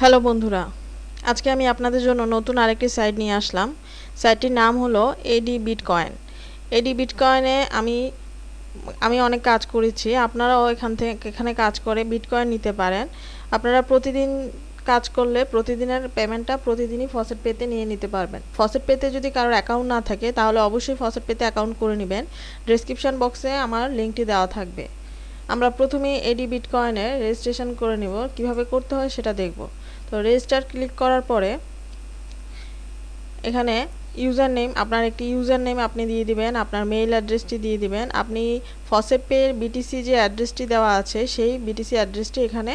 Hello বন্ধুরা, আজকে আমি আপনাদের জন্য নতুন আরেকটি সাইট নিয়ে আসলাম। সাইটটির নাম হলো এডি বিটকয়েন। এডি বিটকয়েনে আমি অনেক কাজ করেছি। আপনারাও এখানে কাজ করে বিটকয়েন নিতে পারেন। আপনারা প্রতিদিন কাজ করলে প্রতিদিনের পেমেন্টটা প্রতিদিনই ফসেট পেতে নিয়ে নিতে পারবেন। ফসেট পেতে যদি কারোর অ্যাকাউন্ট না থাকে তাহলে অবশ্যই ফসেট পেতে অ্যাকাউন্ট করে নেবেন। ডেসক্রিপশন বক্সে আমার লিঙ্কটি দেওয়া থাকবে। আমরা প্রথমে এডি বিটকয়েনের রেজিস্ট্রেশন করে নিব। কিভাবে করতে হয় সেটা দেখব। তো রেজিস্টার ক্লিক করার পরে এখানে ইউজার নেম, আপনার একটি ইউজার নেম আপনি দিয়ে দিবেন, আপনার মেইল অ্যাড্রেসটি দিয়ে দিবেন। আপনি ফসেটপের বিটিসি যে অ্যাড্রেসটি দেওয়া আছে সেই বিটিসি অ্যাড্রেসটি এখানে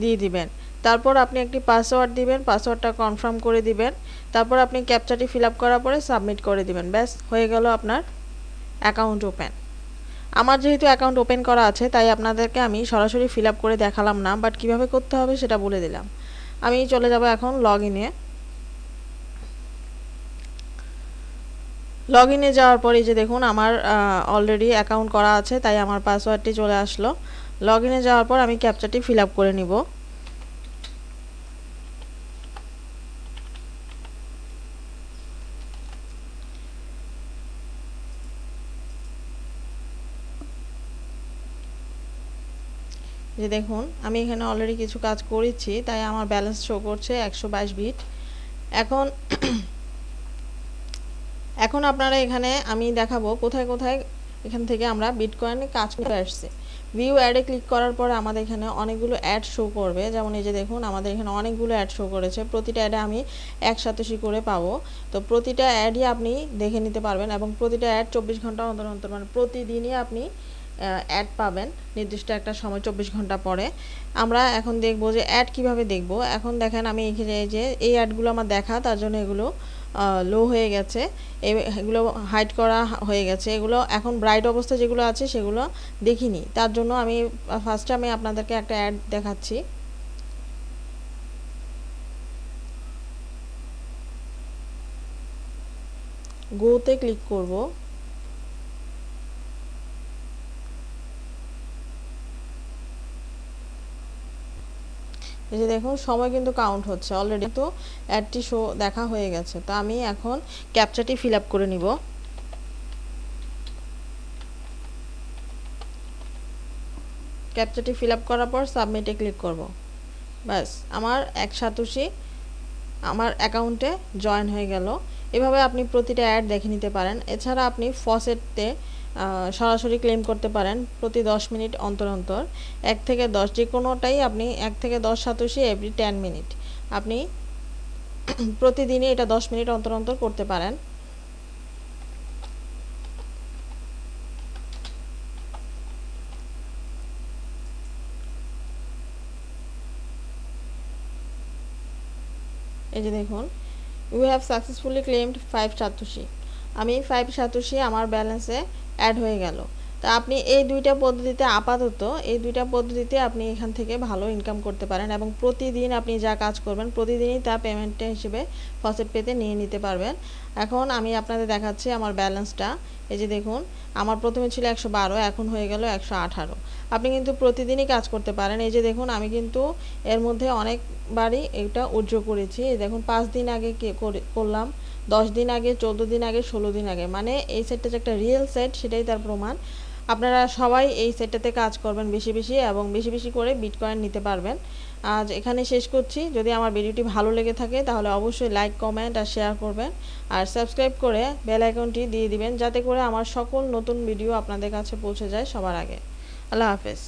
দিয়ে দিবেন। তারপর আপনি একটি পাসওয়ার্ড দিবেন, পাসওয়ার্ডটা কনফার্ম করে দিবেন। তারপর আপনি ক্যাপচাটি ফিল আপ করার পরে সাবমিট করে দিবেন। ব্যাস হয়ে গেল আপনার অ্যাকাউন্ট ওপেন। আমার যেহেতু অ্যাকাউন্ট ওপেন করা আছে তাই আপনাদেরকে আমি সরাসরি ফিল আপ করে দেখালাম না, বাট কিভাবে করতে হবে সেটা বলে দিলাম। আমি চলে যাব এখন লগ ইনে যাওয়ার পরে যে দেখুন আমার অলরেডি অ্যাকাউন্ট করা আছে, তাই আমার পাসওয়ার্ডটি চলে আসলো। লগ ইনে যাওয়ার পর আমি ক্যাপচাটি ফিল আপ করে নিব। যে দেখুন আমি এখানে অলরেডি কিছু কাজ করেছি, তাই আমার ব্যালেন্স শো করছে 122 বিট। এখন এখন আপনারা এখানে আমি দেখাবো কোথায় কোথায় এখান থেকে আমরা বিটকয়েনে কাজ করে আসছি। ভিউ অ্যাডে ক্লিক করার পরে আমাদের এখানে অনেকগুলো অ্যাড শো করবে। যেমন এই যে দেখুন আমাদের এখানে অনেকগুলো অ্যাড শো করেছে, প্রতিটা অ্যাডে আমি 1 করে পাবো। তো প্রতিটা অ্যাডই আপনি দেখে নিতে পারবেন এবং প্রতিটা অ্যাড 24 ঘন্টা অন্তর অন্তর, মানে প্রতিদিনই আপনি অ্যাড পাবেন নির্দিষ্ট একটা সময় 24 ঘন্টা পরে। আমরা এখন দেখব যে অ্যাড কিভাবে দেখব। এখন দেখেন আমি এখানে যে এই অ্যাডগুলো আমার দেখা, তার জন্য এগুলো লো হয়ে গেছে, এগুলো হাইড করা হয়ে গেছে। এগুলো এখন ব্রাইট অবস্থা যেগুলো আছে সেগুলো দেখিনি, তার জন্য আমি ফার্স্টে আমি আপনাদেরকে একটা অ্যাড দেখাচ্ছি। গোতে ক্লিক করব। এই যে দেখুন সময় কিন্তু কাউন্ট হচ্ছে, অলরেডি তো অ্যাডটি শো দেখা হয়ে গেছে। তো আমি এখন ক্যাপচাটি ফিল আপ করে নিব। ক্যাপচাটি ফিল আপ করার পর সাবমিটে ক্লিক করব। ব্যাস আমার 1 আমার অ্যাকাউন্টে জয়েন হয়ে গেল। এভাবে আপনি প্রতিটা অ্যাড দেখে নিতে পারেন। এছাড়া আপনি ফসেটে সরাসরি ক্লেম করতে পারেন প্রতি 10 মিনিট অন্তর অন্তর। 1 থেকে 10 যে কোনোটাই আপনি 1 থেকে 10 সাতোশি এভরি 10 মিনিট আপনি প্রতিদিনই এটা 10 মিনিট অন্তর অন্তর করতে পারেন। এই যে দেখুন we have successfully claimed 5 satoshi. আমি 5 সাতোশি আমার ব্যালেন্সে অ্যাড হয়ে গেল। তা আপনি এই দুইটা পদ্ধতিতে আপনি এখান থেকে ভালো ইনকাম করতে পারেন এবং প্রতিদিন আপনি যা কাজ করবেন প্রতিদিনই তা পেমেন্টে হিসেবে ফসেট পেতে নিয়ে নিতে পারবেন। এখন আমি আপনাদের দেখাচ্ছি আমার ব্যালেন্সটা। এই যে দেখুন আমার প্রথমে ছিল 112, এখন হয়ে গেল 118। আপনি কিন্তু প্রতিদিনই কাজ করতে পারেন। এই যে দেখুন আমি কিন্তু এর মধ্যে অনেকবারই এটা উইথড্র করেছি। এই দেখুন 5 দিন আগে করলাম, 10 দিন আগে, 14 দিন আগে, 16 দিন আগে, মানে এই সেটটা যে একটা রিয়েল সেট সেটাই তার প্রমাণ। আপনারা সবাই এই সেটটাতে কাজ করবেন বেশি বেশি এবং বেশি বেশি করে বিটকয়েন নিতে পারবেন। আজ এখানে শেষ করছি। যদি আমার ভিডিওটি ভালো লেগে থাকে তাহলে অবশ্যই লাইক, কমেন্ট আর শেয়ার করবেন আর সাবস্ক্রাইব করে বেল আইকনটি দিয়ে দিবেন, যাতে করে আমার সকল নতুন ভিডিও আপনাদের কাছে পৌঁছে যায় সবার আগে। আল্লাহ হাফেজ।